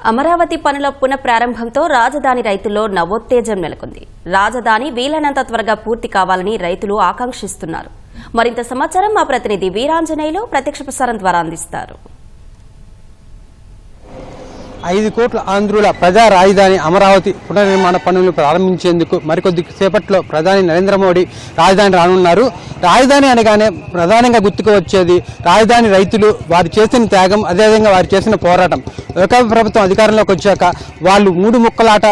అమరావతి పనుల పునఃప్రారంభంతో రాజధాని రైతుల్లో నవోత్తేజం నెలకొంది. రాజధాని వీలైనంత త్వరగా పూర్తి కావాలని రైతులు ఆకాంక్షిస్తున్నారు. మరింత సమాచారం మా ప్రతినిధి వీరాంజనేయులు ప్రత్యక్ష ప్రసారం ద్వారా అందిస్తారు. 5 కోట్ల ఆంధ్రుల ప్రజా రాజధాని అమరావతి పునర్నిర్మాణ పనులు ప్రారంభించేందుకు మరికొద్ది సేపట్లో ప్రధాని నరేంద్ర మోడీ రాజధాని రానున్నారు. రాజధాని అనగానే ప్రధానంగా గుర్తుకు వచ్చేది రాజధాని రైతులు, వారు చేసిన త్యాగం, అదేవిధంగా వారు చేసిన పోరాటం. ఏకైక ప్రభుత్వం అధికారంలోకి వచ్చాక వాళ్ళు 3 ముక్కలాట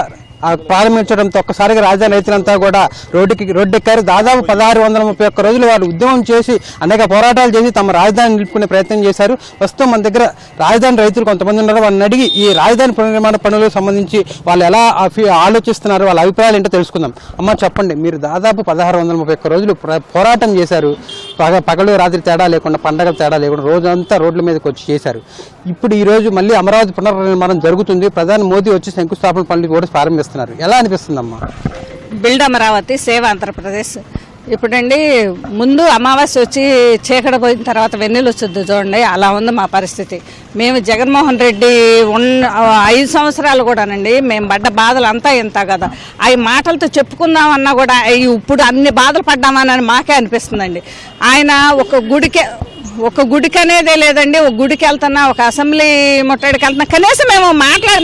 ప్రారంభించడంతో ఒక్కసారిగా రాజధాని రైతులంతా కూడా రోడ్డెక్కారు. దాదాపు 1631 రోజులు వారు ఉద్యమం చేసి అనేక పోరాటాలు చేసి తమ రాజధాని నిలుపుకునే ప్రయత్నం చేశారు. ప్రస్తుతం మన దగ్గర రాజధాని రైతులు కొంతమంది ఉన్నారు. వాళ్ళని అడిగి ఈ రాజధాని పునర్నిర్మాణ పనులకు సంబంధించి వాళ్ళు ఎలా ఆలోచిస్తున్నారు, వాళ్ళ అభిప్రాయాలు ఏంటో తెలుసుకుందాం. అమ్మ చెప్పండి, మీరు దాదాపు 1631 రోజులు పోరాటం చేశారు. పగలు రాత్రి తేడా లేకుండా, పండగ తేడా లేకుండా రోజంతా రోడ్ల మీదకి వచ్చి చేశారు. ఇప్పుడు ఈ రోజు మళ్ళీ అమరావతి పునర్నిర్మాణం జరుగుతుంది. ప్రధాని మోదీ వచ్చి శంకుస్థాపన పనులు కూడా ప్రారంభిస్తున్నారు. ఎలా అనిపిస్తుందమ్మా? Build Amaravati, save Andhra Pradesh. ఇప్పుడండి ముందు అమావాస్య వచ్చి చీకటి పోయిన తర్వాత వెన్నెలు వచ్చుద్ది చూడండి, అలా ఉంది మా పరిస్థితి. మేము జగన్మోహన్ రెడ్డి 5 సంవత్సరాలు కూడానండి మేము పడ్డ బాధలు అంతా ఇంత కదా, అవి మాటలతో చెప్పుకుందామన్నా కూడా ఇప్పుడు అన్ని బాధలు పడ్డామని మాకే అనిపిస్తుందండి. ఆయన ఒక గుడికి అనేదే లేదండి. ఒక గుడికి వెళ్తున్నా, ఒక అసెంబ్లీ ముట్టడికి వెళ్తున్నా, కనీసం మేము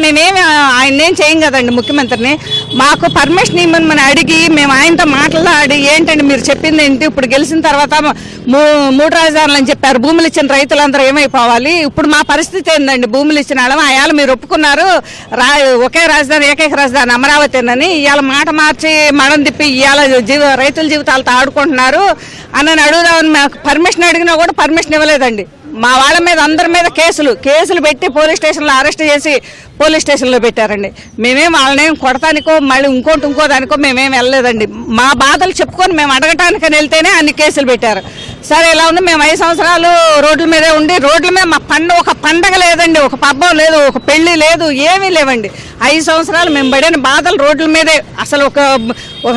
మేమేమి ఆయన ఏం చేయం కదండి. ముఖ్యమంత్రిని మాకు పర్మిషన్ ఇవ్వమని అడిగి మేము ఆయనతో మాట్లాడి, ఏంటండి మీరు చెప్పింది ఏంటి, ఇప్పుడు గెలిచిన తర్వాత 3 రాజధానులు అని చెప్పారు, భూములు ఇచ్చిన రైతులందరూ ఏమైపోవాలి, ఇప్పుడు మా పరిస్థితి ఏందండి? భూములు ఇచ్చిన వాళ్ళం అయాల మీరు ఒప్పుకున్నారు ఒకే రాజధాని, ఏకైక రాజధాని అమరావతినని, ఇవాళ మాట మార్చి మడం తిప్పి ఇవాళ రైతుల జీవితాలతో ఆడుకుంటున్నారు అని అడుగుదామని మాకు పర్మిషన్ అడిగినా కూడా పర్మిషన్ ఇవ్వలేదండి. మా వాళ్ళ మీద అందరి మీద కేసులు పెట్టి పోలీస్ స్టేషన్లో అరెస్ట్ చేసి పోలీస్ స్టేషన్లో పెట్టారండి. మేమేం వాళ్ళనేం కొడతానికో మళ్ళీ ఇంకో దానికో మేమేం వెళ్ళలేదండి. మా బాధలు చెప్పుకొని మేము అడగటానికని వెళ్తేనే అన్ని కేసులు పెట్టారు. సరే ఇలా ఉంది, మేము 5 సంవత్సరాలు రోడ్ల మీదే ఉండి, రోడ్ల మీద మా ఒక పండగ లేదండి, ఒక పబ్బం లేదు, ఒక పెళ్లి లేదు, ఏమీ లేవండి. 5 సంవత్సరాలు మేము పడిన బాధలు రోడ్ల మీదే. అసలు ఒక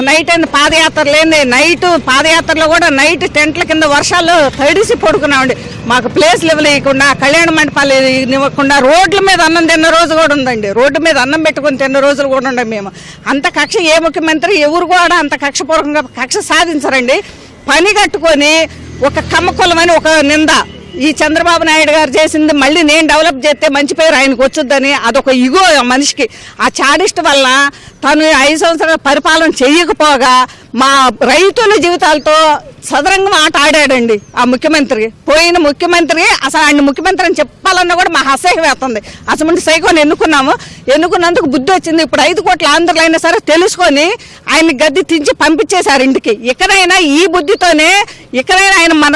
నైట్ అయింది పాదయాత్ర లేని, నైట్ పాదయాత్రలో కూడా నైట్ టెంట్ల కింద వర్షాలు తడిసి పడుకున్నామండి. మాకు ప్లేస్లు ఇవ్వలేకుండా, కళ్యాణ మండపాలు ఇవ్వకుండా రోడ్ల మీద అన్నం తిన్న రోజు కూడా ఉందండి. రోడ్డు మీద అన్నం పెట్టుకుని తిన్న రోజులు కూడా ఉండే. మేము అంత కక్ష ఏ ముఖ్యమంత్రి ఎవరు కూడా అంత కక్షపూర్వకంగా కక్ష సాధించరండి. పని కట్టుకొని ఒక కమ్మకులమని ఒక నింద, ఈ చంద్రబాబు నాయుడు గారు చేసింది మళ్ళీ నేను డెవలప్ చేస్తే మంచి పేరు ఆయనకు వచ్చుద్దని అదొక ఇగో మనిషికి. ఆ చాడిస్ట్ వల్ల తను 5 సంవత్సరాల పరిపాలన చేయకపోగా మా రైతుల జీవితాలతో సదరంగా ఆట ఆడాడండి ఆ ముఖ్యమంత్రి. పోయిన ముఖ్యమంత్రి అసలు ఆయన ముఖ్యమంత్రి అని చెప్పాలన్నా కూడా మా అసహ్యం వేస్తుంది. అసలు సైకోని ఎన్నుకున్నందుకు బుద్ధి వచ్చింది. ఇప్పుడు 5 కోట్ల ఆంధ్రులు అయినా సరే తెలుసుకొని ఆయన గద్దె తించి పంపించేశారు ఇంటికి. ఇక్కడైనా ఈ బుద్ధితోనే ఆయన మన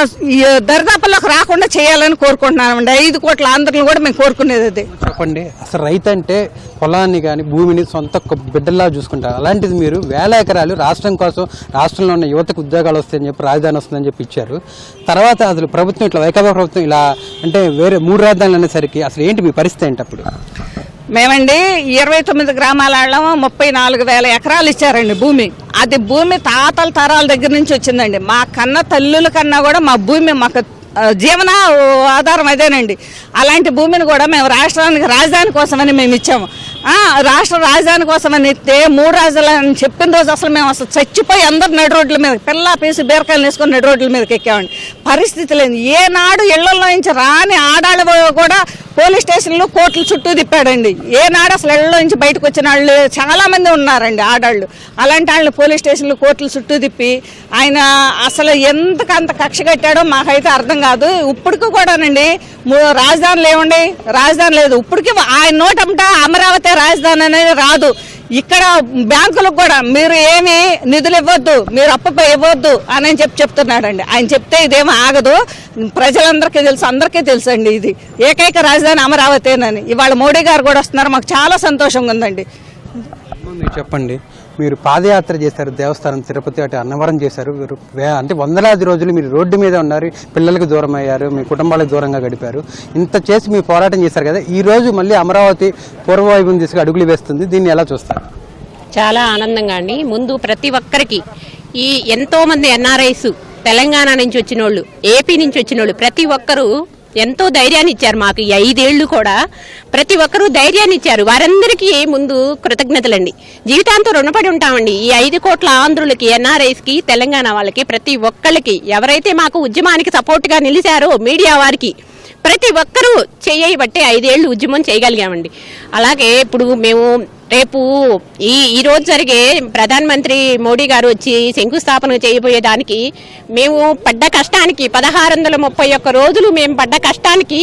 దరిదాపుల్లోకి రాకుండా చేయాలని కోరుకుంటున్నామండి. 5 కోట్ల ఆంధ్రులు కూడా మేము కోరుకునేది అది. చెప్పండి, అసలు రైతు అంటే పొలాన్ని కానీ భూమిని సొంత బిడ్డల్లా చూసుకుంటారు. అలాంటిది మీరు వేల ఎకరాలు రాష్ట్రం కోసం, రాష్ట్రంలో ఉన్న యువతకు ఉద్యోగాలు వస్తాయని చెప్పి, రాజధాని వస్తుందని చెప్పి ఇచ్చారు. తర్వాత అసలు ప్రభుత్వం ఇట్లా వైకాపా ప్రభుత్వం ఇలా అంటే వేరే 3 రాజధానులు అనేసరికి అసలు ఏంటి మీ పరిస్థితి ఏంటి? అప్పుడు మేమండి 29 గ్రామాల 34,000 ఎకరాలు ఇచ్చారండి భూమి. అది భూమి తాతల తరాల దగ్గర నుంచి వచ్చిందండి. మా కన్న తల్లుల కన్నా కూడా మా భూమి మాకు జీవన ఆధారం అదేనండి. అలాంటి భూమిని కూడా మేము రాష్ట్రానికి రాజధాని కోసమని మేము ఇచ్చాము. రాష్ట్ర రాజధాని కోసమని ఇస్తే 3 రాజధానులు అని చెప్పిన రోజు అసలు మేము చచ్చిపోయి అందరు నడి రోడ్ల మీద పిల్ల పీసి బీరకాయలు వేసుకొని నడి రోడ్ల మీదకి ఎక్కామండి. పరిస్థితి లేదు. ఏనాడు ఇళ్లలో నుంచి రాని ఆడాళ్ళు కూడా పోలీస్ స్టేషన్లో కోర్టుల చుట్టూ తిప్పాడండి. ఏనాడు అసలు ఇళ్లలో నుంచి బయటకు వచ్చిన వాళ్ళు చాలా మంది ఉన్నారండి ఆడాళ్ళు. అలాంటి వాళ్ళని పోలీస్ స్టేషన్లో కోర్టుల చుట్టూ తిప్పి ఆయన అసలు ఎంతకంత కక్ష కట్టాడో మాకైతే అర్థం కాదు. ఇప్పటికి కూడానండి రాజధానులు ఏమండి, రాజధాని లేదు. ఇప్పటికీ ఆయన నోటంట అమరావతి రాజధాని అనేది రాదు. ఇక్కడ బ్యాంకులకు కూడా మీరు ఏమి నిధులు ఇవ్వద్దు, మీరు అప్పు ఇవ్వద్దు అని చెప్తున్నాడండి. ఆయన చెప్తే ఇదేమో ఆగదు. ప్రజలందరికీ తెలుసు, అందరికీ తెలుసు అండి ఇది ఏకైక రాజధాని అమరావతేనని. ఇవాళ మోడీ గారు కూడా వస్తున్నారు, మాకు చాలా సంతోషంగా ఉందండి. మీరు చెప్పండి, మీరు పాదయాత్ర చేశారు, దేవస్థానం తిరుపతి అటు అన్నవరం చేశారు. అంటే 100ల రోజులు మీరు రోడ్డు మీద ఉన్నారు, పిల్లలకు దూరం అయ్యారు, మీ కుటుంబాలకు దూరంగా గడిపారు. ఇంత చేసి మీరు పోరాటం చేశారు కదా, ఈ రోజు మళ్ళీ అమరావతి పూర్వవైభవం తీసుకు అడుగులు వేస్తుంది. దీన్ని ఎలా చూస్తారు? చాలా ఆనందంగా అండి. ముందు ప్రతి ఒక్కరికి ఎంతో మంది ఎన్ఆర్ఐస్, తెలంగాణ నుంచి వచ్చిన వాళ్ళు, ఏపీ నుంచి వచ్చిన వాళ్ళు ప్రతి ఒక్కరూ ఎంతో ధైర్యాన్ని ఇచ్చారు మాకు ఈ 5 ఏళ్లు కూడా. ప్రతి ఒక్కరూ ధైర్యాన్ని ఇచ్చారు. వారందరికీ ముందు కృతజ్ఞతలండి. జీవితాంతం రుణపడి ఉంటామండి. ఈ 5 కోట్ల ఆంధ్రులకి, ఎన్ఆర్ఐస్ కి, తెలంగాణ వాళ్ళకి, ప్రతి ఒక్కళ్ళకి, ఎవరైతే మాకు ఉద్యమానికి సపోర్ట్ గా నిలిచారో మీడియా వారికి, ప్రతి ఒక్కరూ చేయబట్టే 5 ఏళ్లు ఉద్యమం చేయగలిగామండి. అలాగే ఇప్పుడు మేము రేపు ఈ రోజు జరిగే ప్రధానమంత్రి మోడీ గారు వచ్చి శంకుస్థాపన చేయబోయేదానికి మేము పడ్డ కష్టానికి 1631 రోజులు మేము పడ్డ కష్టానికి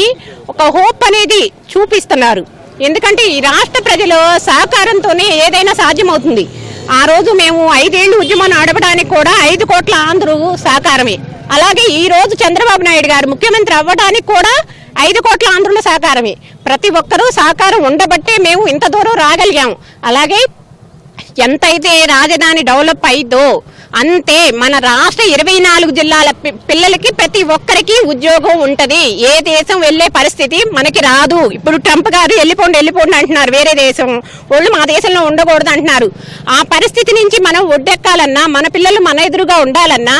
ఒక హోప్ అనేది చూపిస్తున్నారు. ఎందుకంటే ఈ రాష్ట్ర ప్రజల సహకారంతోనే ఏదైనా సాధ్యమవుతుంది. ఆ రోజు మేము 5 ఏళ్లు ఉద్యమం నడపడానికి కూడా 5 కోట్ల ఆంధ్రులు సహకారమే. అలాగే ఈ రోజు చంద్రబాబు నాయుడు గారు ముఖ్యమంత్రి అవ్వడానికి కూడా 5 కోట్ల ఆంధ్రుల సహకారమే. ప్రతి ఒక్కరూ సహకారం ఉండబట్టే మేము ఇంత దూరం రాగలిగాము. అలాగే ఎంతైతే రాజధాని డెవలప్ అయిందో అంతే మన రాష్ట్ర 24 జిల్లాల పిల్లలకి ప్రతి ఒక్కరికి ఉద్యోగం ఉంటది. ఏ దేశం వెళ్లే పరిస్థితి మనకి రాదు. ఇప్పుడు ట్రంప్ గారు వెళ్ళిపోండి అంటున్నారు. వేరే దేశం వాళ్ళు మా దేశంలో ఉండకూడదు అంటున్నారు. ఆ పరిస్థితి నుంచి మనం ఒడ్డెక్కాలన్నా, మన పిల్లలు మన ఎదురుగా ఉండాలన్నా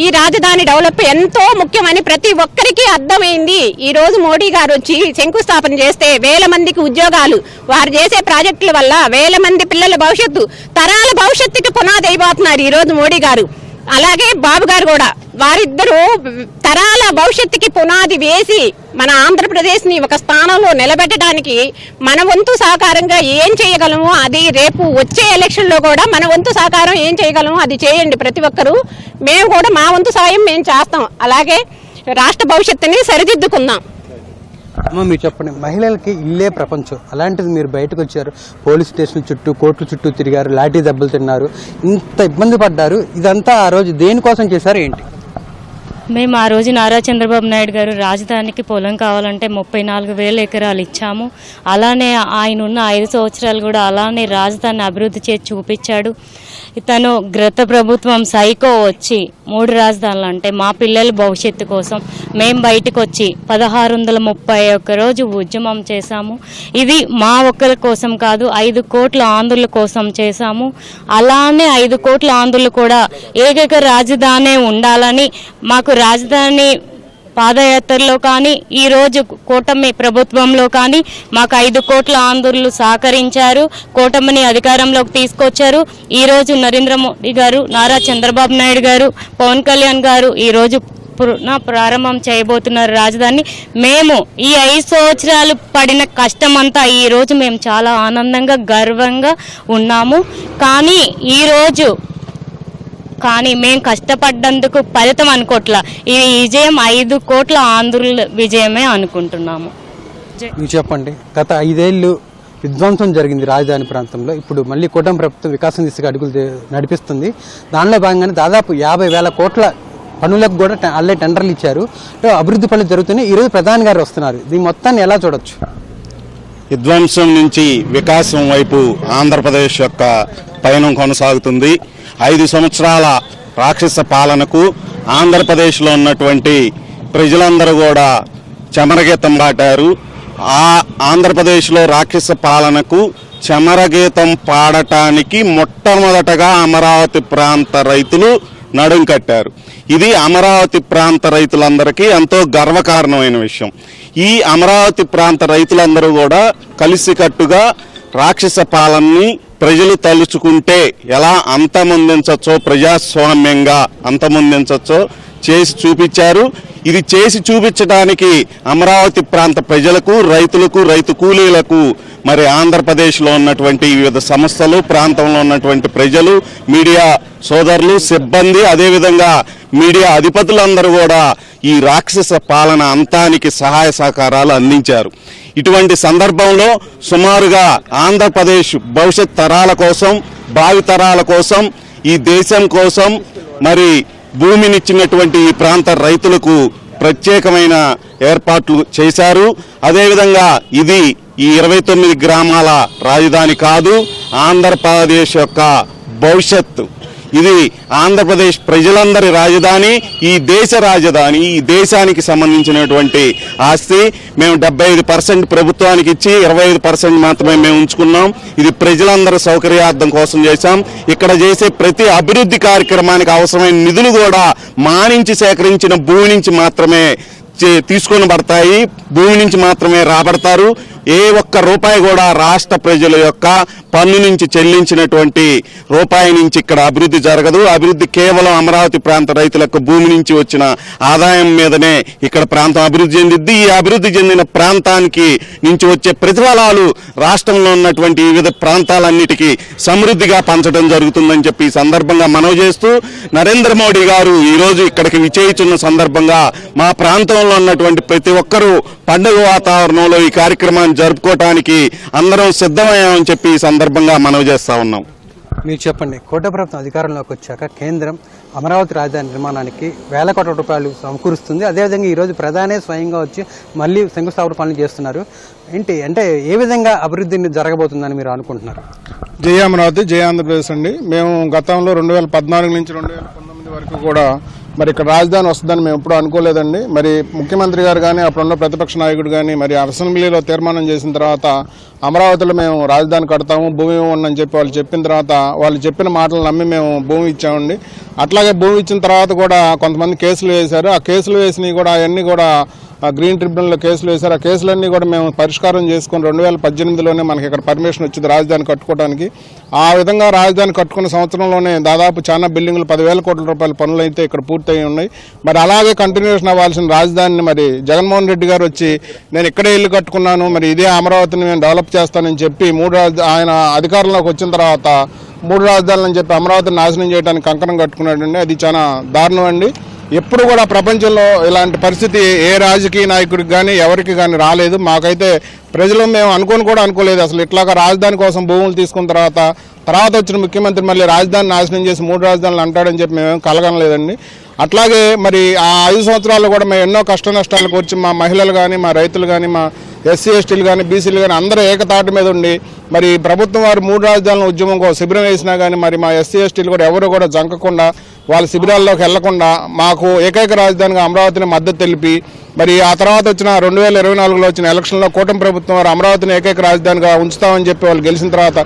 ఈ రాజధాని డెవలప్ ఎంతో ముఖ్యమని ప్రతి ఒక్కరికి అర్థమైంది. ఈ రోజు మోడీ గారు వచ్చి శంకుస్థాపన చేస్తే వేల మందికి ఉద్యోగాలు, వారు చేసే ప్రాజెక్టుల వల్ల వేల మంది పిల్లల భవిష్యత్తు, తరాల భవిష్యత్తుకి పునాది అయిపోతున్నారు ఈ రోజు మోడీ గారు. అలాగే బాబు గారు కూడా, వారిద్దరూ తరాల భవిష్యత్తుకి పునాది వేసి మన ఆంధ్రప్రదేశ్ ని ఒక స్థానంలో నిలబెట్టడానికి మన వంతు సహకారంగా ఏం చేయగలమో అది రేపు వచ్చే ఎలక్షన్ లో కూడా మన వంతు సహకారం ఏం చేయగలమో అది చేయండి ప్రతి ఒక్కరూ. మేము కూడా మా వంతు సాయం మేము చేస్తాం. అలాగే రాష్ట్ర భవిష్యత్తుని సరిదిద్దుకుందాం. అమ్మ మీరు చెప్పండి, మహిళలకి ఇల్లే ప్రపంచం, అలాంటిది మీరు బయటకు వచ్చారు, పోలీస్ స్టేషన్ చుట్టూ, కోర్టుల చుట్టూ తిరిగారు, లాఠీ దెబ్బలు తిన్నారు, ఇంత ఇబ్బంది పడ్డారు. ఇదంతా ఆ రోజు దేనికోసం చేశారు ఏంటి? మేము ఆ రోజు నారా చంద్రబాబు నాయుడు గారు రాజధానికి పొలం కావాలంటే 34,000 ఎకరాలు ఇచ్చాము. అలానే ఆయన ఉన్న 5 సంవత్సరాలు కూడా అలానే రాజధాని అభివృద్ధి చేసి చూపించాడు. తను గత ప్రభుత్వం సైకో వచ్చి 3 రాజధానులు అంటే మా పిల్లల భవిష్యత్తు కోసం మేము బయటకు వచ్చి 1631 రోజు ఉద్యమం చేశాము. ఇది మా ఒక్కరి కోసం కాదు, 5 కోట్ల ఆంధ్రుల కోసం చేశాము. అలానే 5 కోట్ల ఆంధ్రులు కూడా ఏకైక రాజధాని ఉండాలని మాకు రాజధాని పాదయాత్రలో కానీ ఈరోజు కూటమి ప్రభుత్వంలో కానీ మాకు 5 కోట్ల ఆంధ్రులు సహకరించారు. కూటమిని అధికారంలోకి తీసుకొచ్చారు. ఈరోజు నరేంద్ర మోడీ గారు, నారా చంద్రబాబు నాయుడు గారు, పవన్ కళ్యాణ్ గారు ఈరోజు ప్రారంభం చేయబోతున్నారు రాజధాని. మేము ఈ 5 సంవత్సరాలు పడిన కష్టమంతా ఈరోజు మేము చాలా ఆనందంగా గర్వంగా ఉన్నాము. కానీ మేము కష్టపడ్డందుకు ఫలితం అనుకోవట్లా. ఈ విజయం 5 కోట్ల ఆంధ్రుల విజయమే అనుకుంటున్నాము. మీరు చెప్పండి, గత 5 ఏళ్ళు విధ్వంసం జరిగింది రాజధాని ప్రాంతంలో. ఇప్పుడు మళ్ళీ కూటమి ప్రభుత్వం వికాసం దిశగా అడుగులు నడిపిస్తుంది. దానిలో భాగంగానే దాదాపు 50,000 కోట్ల పనులకు కూడా అల్లే టెండర్లు ఇచ్చారు. అభివృద్ధి పనులు జరుగుతున్నాయి. ఈరోజు ప్రధాని గారు వస్తున్నారు. దీని మొత్తాన్ని ఎలా చూడొచ్చు? విధ్వంసం నుంచి వికాసం వైపు ఆంధ్రప్రదేశ్ యొక్క పయనం కొనసాగుతుంది. 5 సంవత్సరాల రాక్షస పాలనకు ఆంధ్రప్రదేశ్లో ఉన్నటువంటి ప్రజలందరూ కూడా చమరగీతం పాడారు. ఆ ఆంధ్రప్రదేశ్లో రాక్షస పాలనకు చమరగీతం పాడటానికి మొట్టమొదటగా అమరావతి ప్రాంత రైతులు నడుం కట్టారు. ఇది అమరావతి ప్రాంత రైతులందరికీ ఎంతో గర్వకారణమైన విషయం. ఈ అమరావతి ప్రాంత రైతులందరూ కూడా కలిసికట్టుగా రాక్షస పాలనని ప్రజలు తలుచుకుంటే ఎలా అంతమొందించచ్చో, ప్రజాస్వామ్యంగా అంతమొందించచ్చో చేసి చూపించారు. ఇది చేసి చూపించడానికి అమరావతి ప్రాంత ప్రజలకు, రైతులకు, రైతు కూలీలకు, మరి ఆంధ్రప్రదేశ్లో ఉన్నటువంటి వివిధ సంస్థలు, ప్రాంతంలో ఉన్నటువంటి ప్రజలు, మీడియా సోదరులు, సిబ్బంది, అదేవిధంగా మీడియా అధిపతులందరూ కూడా ఈ రాక్షస పాలన అంతానికి సహాయ సహకారాలు అందించారు. ఇటువంటి సందర్భంలో సుమారుగా ఆంధ్రప్రదేశ్ భవిష్యత్ తరాల కోసం, భావి తరాల కోసం, ఈ దేశం కోసం మరి భూమినిచ్చినటువంటి ఈ ప్రాంత రైతులకు ప్రత్యేకమైన ఏర్పాట్లు చేశారు. అదేవిధంగా ఇది ఈ 29 గ్రామాల రాజధాని కాదు, ఆంధ్రప్రదేశ్ యొక్క భవిష్యత్తు. ఇది ఆంధ్రప్రదేశ్ ప్రజలందరి రాజధాని, ఈ దేశ రాజధాని, ఈ దేశానికి సంబంధించినటువంటి ఆస్తి. మేము 75% ప్రభుత్వానికి ఇచ్చి 25% మాత్రమే మేము ఉంచుకున్నాం. ఇది ప్రజలందరి సౌకర్యార్థం కోసం చేశాం. ఇక్కడ చేసే ప్రతి అభివృద్ధి కార్యక్రమానికి అవసరమైన నిధులు కూడా మా నుంచి సేకరించిన భూమి నుంచి మాత్రమే తీసుకొని పడతాయి, భూమి నుంచి మాత్రమే రాబడతారు. ఏ ఒక్క రూపాయి కూడా రాష్ట్ర ప్రజల యొక్క పన్ను నుంచి చెల్లించినటువంటి రూపాయి నుంచి ఇక్కడ అభివృద్ధి జరగదు. అభివృద్ధి కేవలం అమరావతి ప్రాంత రైతులకు భూమి నుంచి వచ్చిన ఆదాయం మీదనే ఇక్కడ ప్రాంతం అభివృద్ధి చెందిద్ది. ఈ అభివృద్ధి చెందిన ప్రాంతానికి నుంచి వచ్చే ప్రతిఫలాలు రాష్ట్రంలో ఉన్నటువంటి వివిధ ప్రాంతాలన్నిటికీ సమృద్ధిగా పంచడం జరుగుతుందని చెప్పి ఈ సందర్భంగా మనవి చేస్తూ, నరేంద్ర మోడీ గారు ఈరోజు ఇక్కడికి విచ్చేయుచున్న సందర్భంగా మా ప్రాంతంలో ఉన్నటువంటి ప్రతి ఒక్కరూ పండుగ వాతావరణంలో ఈ కార్యక్రమాన్ని జరుపుకోవటానికి అందరం సిద్ధమయ్యామని చెప్పి ఈ సందర్భంగా మనవి చేస్తా ఉన్నాం. మీరు చెప్పండి, కూటమి ప్రభుత్వం అధికారంలోకి వచ్చాక కేంద్రం అమరావతి రాజధాని నిర్మాణానికి వేల కోట్ల రూపాయలు సమకూరుస్తుంది. అదేవిధంగా ఈరోజు ప్రధానే స్వయంగా వచ్చి మళ్ళీ శంకుస్థాపన పనులు చేస్తున్నారు. ఏంటి అంటే ఏ విధంగా అభివృద్ధిని జరగబోతుందని మీరు అనుకుంటున్నారు? జై అమరావతి, జై ఆంధ్రప్రదేశ్ అండి. మేము గతంలో 2014 నుంచి 2019 వరకు కూడా మరి ఇక్కడ రాజధాని వస్తుందని మేము ఎప్పుడూ అనుకోలేదండి. మరి ముఖ్యమంత్రి గారు కానీ అప్పుడున్న ప్రతిపక్ష నాయకుడు కానీ మరి అసెంబ్లీలో తీర్మానం చేసిన తర్వాత అమరావతిలో మేము రాజధాని కడతాము, భూమి ఇవ్వండి చెప్పి వాళ్ళు చెప్పిన తర్వాత వాళ్ళు చెప్పిన మాటలు నమ్మి మేము భూమి ఇచ్చామండి. అట్లాగే భూమి ఇచ్చిన తర్వాత కూడా కొంతమంది కేసులు వేశారు. ఆ కేసులు వేసినవి కూడా అవన్నీ కూడా గ్రీన్ ట్రిబ్యునల్లో కేసులు వేశారు. ఆ కేసులన్నీ కూడా మేము పరిష్కారం చేసుకుని 2018లోనే మనకి ఇక్కడ పర్మిషన్ వచ్చింది రాజధాని కట్టుకోవడానికి. ఆ విధంగా రాజధాని కట్టుకున్న సంవత్సరంలోనే దాదాపు చాలా బిల్డింగ్లు 10,000 కోట్ల రూపాయల పనులు అయితే ఇక్కడ పూర్తయి ఉన్నాయి. మరి అలాగే కంటిన్యూషన్ అవ్వాల్సిన రాజధానిని మరి జగన్మోహన్ రెడ్డి గారు వచ్చి నేను ఇక్కడే ఇల్లు కట్టుకున్నాను, మరి ఇదే అమరావతిని నేను డెవలప్ చేస్తానని చెప్పి ఆయన అధికారంలోకి వచ్చిన తర్వాత 3 రాజధానులని చెప్పి అమరావతిని నాశనం చేయడానికి కంకణం కట్టుకున్నాడండి. అది చాలా దారుణం అండి. ఎప్పుడు కూడా ప్రపంచంలో ఇలాంటి పరిస్థితి ఏ రాజకీయ నాయకుడికి కానీ ఎవరికి కానీ రాలేదు. మాకైతే ప్రజలు మేము అనుకోలేదు అసలు ఇట్లాగా రాజధాని కోసం భూములు తీసుకున్న తర్వాత వచ్చిన ముఖ్యమంత్రి మళ్ళీ రాజధాని నాశనం చేసి 3 రాజధానులు అంటాడని చెప్పి మేమేం కలగనలేదండి. అట్లాగే మరి ఆ 5 సంవత్సరాల్లో కూడా మేము ఎన్నో కష్ట నష్టాలకు వచ్చి మా మహిళలు కానీ మా రైతులు కానీ మా ఎస్సీ ఎస్టీలు కానీ బీసీలు కానీ అందరూ ఏకతాటి మీద ఉండి మరి ప్రభుత్వం వారు 3 రాజధానుల ఉద్యమం శిబిరం వేసినా కానీ మరి మా ఎస్సీ ఎస్టీలు కూడా ఎవరు కూడా జంకకుండా వాళ్ళ శిబిరాల్లోకి వెళ్లకుండా మాకు ఏకైక రాజధానిగా అమరావతిని మద్దతు తెలిపి మరి ఆ తర్వాత వచ్చిన 2024లో వచ్చిన ఎలక్షన్లో కూటమి ప్రభుత్వం వారు అమరావతిని ఏకైక రాజధానిగా ఉంచుతామని చెప్పి వాళ్ళు గెలిచిన తర్వాత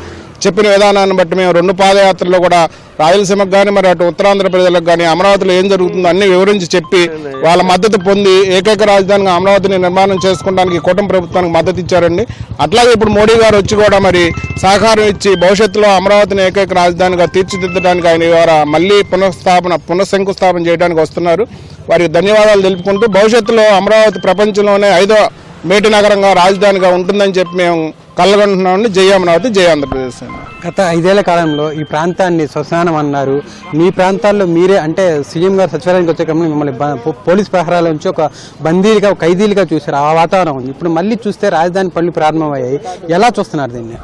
చెప్పిన విధానాన్ని బట్టి మేము 2 పాదయాత్రల్లో కూడా రాయలసీమకు కానీ మరి అటు ఉత్తరాంధ్ర ప్రజలకు కానీ అమరావతిలో ఏం జరుగుతుందో అన్ని వివరించి చెప్పి వాళ్ళ మద్దతు పొంది ఏకైక రాజధానిగా అమరావతిని నిర్మాణం చేసుకోవడానికి కూటమి ప్రభుత్వానికి మద్దతు ఇచ్చారండి. అట్లాగే ఇప్పుడు మోడీ గారు వచ్చి కూడా మరి సహకారం ఇచ్చి భవిష్యత్తులో అమరావతిని ఏకైక రాజధానిగా తీర్చిదిద్దడానికి ఆయన ద్వారా మళ్ళీ పునఃశంకుస్థాపన చేయడానికి వస్తున్నారు. వారికి ధన్యవాదాలు తెలుపుకుంటూ భవిష్యత్తులో అమరావతి ప్రపంచంలోనే 5వ మేటి నగరంగా రాజధానిగా ఉంటుందని చెప్పి మేము కలగంటున్నామండి. జై అమరావతి, జై ఆంధ్రప్రదేశ్. గత 5 ఏళ్ల కాలంలో ఈ ప్రాంతాన్ని శ్మశానం అన్నారు. మీ ప్రాంతాల్లో మీరే అంటే సీఎం గారు సచివాలయానికి వచ్చే క్రమంలో మిమ్మల్ని పోలీస్ ప్రహరాల నుంచి ఒక బందీలుగా ఖైదీలుగా చూశారు. ఆ వాతావరణం ఉంది. ఇప్పుడు మళ్ళీ చూస్తే రాజధాని పనులు ప్రారంభమయ్యాయి. ఎలా చూస్తున్నారు దీన్ని?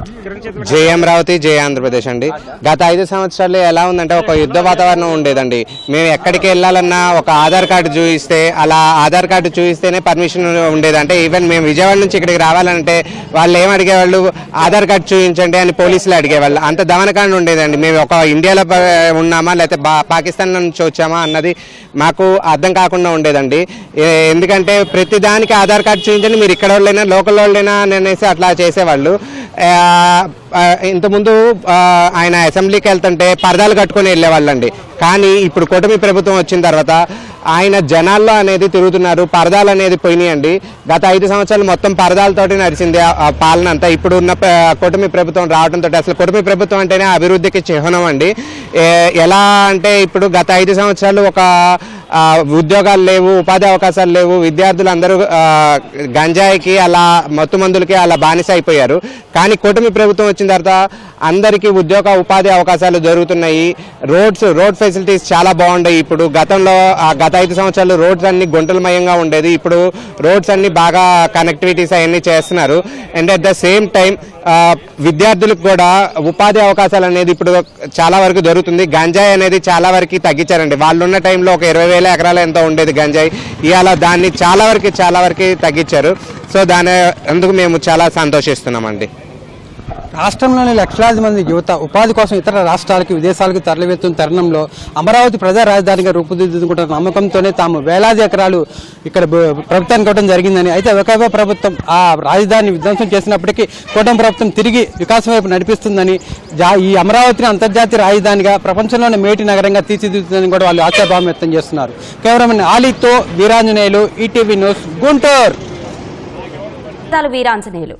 జై అమరావతి, జై ఆంధ్రప్రదేశ్ అండి. గత 5 సంవత్సరాలు ఎలా ఉందంటే ఒక యుద్ధ వాతావరణం ఉండేదండి. మేము ఎక్కడికి వెళ్ళాలన్నా ఒక ఆధార్ కార్డు చూపిస్తే అలా ఆధార్ కార్డు చూపిస్తేనే పర్మిషన్ ఉండేది. అంటే ఈవెన్ మేము విజయవాడ నుంచి ఇక్కడికి రావాలంటే వాళ్ళు ఏం అడిగేవాళ్ళు, ఆధార్ కార్డు చూపించండి అని పోలీసులు అడిగేవాళ్ళు. అంత దమనకాండ ఉండేదండి. మేము ఒక ఇండియాలో ఉన్నామా లేకపోతే పాకిస్తాన్ నుంచి వచ్చామా అన్నది మాకు అర్థం కాకుండా ఉండేదండి. ఎందుకంటే ప్రతి దానికి ఆధార్ కార్డు చూపించండి, మీరు ఇక్కడ వాళ్ళైనా లోకల్ వాళ్ళైనా అనేసి అట్లా చేసేవాళ్ళు. ఇంతకుముందు ఆయన అసెంబ్లీకి వెళ్తుంటే పరదాలు కట్టుకొని వెళ్ళేవాళ్ళండి. కానీ ఇప్పుడు కూటమి ప్రభుత్వం వచ్చిన తర్వాత ఆయన జనాల్లో అనేది తిరుగుతున్నారు. పరదాలు అనేది పోయినాయండి. గత 5 సంవత్సరాలు మొత్తం పరదాలతోటి నడిచింది ఆ పాలన అంతా. ఇప్పుడు ఉన్న కూటమి ప్రభుత్వం రావడంతో అసలు కూటమి ప్రభుత్వం అంటేనే అభివృద్ధికి చిహ్నం అండి. ఎలా అంటే ఇప్పుడు గత 5 సంవత్సరాలు ఒక ఉద్యోగాలు లేవు, ఉపాధి అవకాశాలు లేవు, విద్యార్థులు అందరూ గంజాయికి అలా మత్తు మందులకి అలా బానిస అయిపోయారు. కానీ కూటమి ప్రభుత్వం వచ్చిన తర్వాత అందరికీ ఉపాధి అవకాశాలు జరుగుతున్నాయి. రోడ్ ఫెసిలిటీస్ చాలా బాగుంటాయి. ఇప్పుడు గతంలో గత 5 సంవత్సరాలు రోడ్స్ అన్ని గుంటలమయంగా ఉండేది. ఇప్పుడు రోడ్స్ అన్ని బాగా కనెక్టివిటీస్ అవన్నీ చేస్తున్నారు. And at the same time విద్యార్థులకు కూడా ఉపాధి అవకాశాలు అనేది ఇప్పుడు చాలా వరకు దొరుకుతుంది. గంజాయి అనేది చాలా వరకు తగ్గించారండి. వాళ్ళు ఉన్న టైంలో ఒక 20,000 ఎకరాలు ఎంతో ఉండేది గంజాయి. ఇవాళ దాన్ని చాలా వరకు తగ్గించారు. సో అందుకు మేము చాలా సంతోషిస్తున్నామండి. రాష్ట్రంలోని లక్షలాది మంది యువత ఉపాధి కోసం ఇతర రాష్ట్రాలకు విదేశాలకు తరలివెళ్తున్న తరుణంలో అమరావతి ప్రజా రాజధానిగా రూపుదిద్దుకుంటున్న నమ్మకంతోనే తాము వేలాది ఎకరాలు ఇక్కడ ప్రభుత్వానికి ఇవ్వడం జరిగిందని, అయితే ఒకవైపు ప్రభుత్వం ఆ రాజధాని విధ్వంసం చేసినప్పటికీ కూటమి ప్రభుత్వం తిరిగి వికాసం వైపు నడిపిస్తుందని, ఈ అమరావతిని అంతర్జాతీయ రాజధానిగా ప్రపంచంలోనే మేటి నగరంగా తీర్చిదిద్దుతుందని కూడా వాళ్ళు ఆశాభావం వ్యక్తం చేస్తున్నారు. కెమెరామెన్ ఆలీతో వీరాంజనేయులు, ఈటీవీ న్యూస్, గుంటూరు. వీరాంజనేయులు.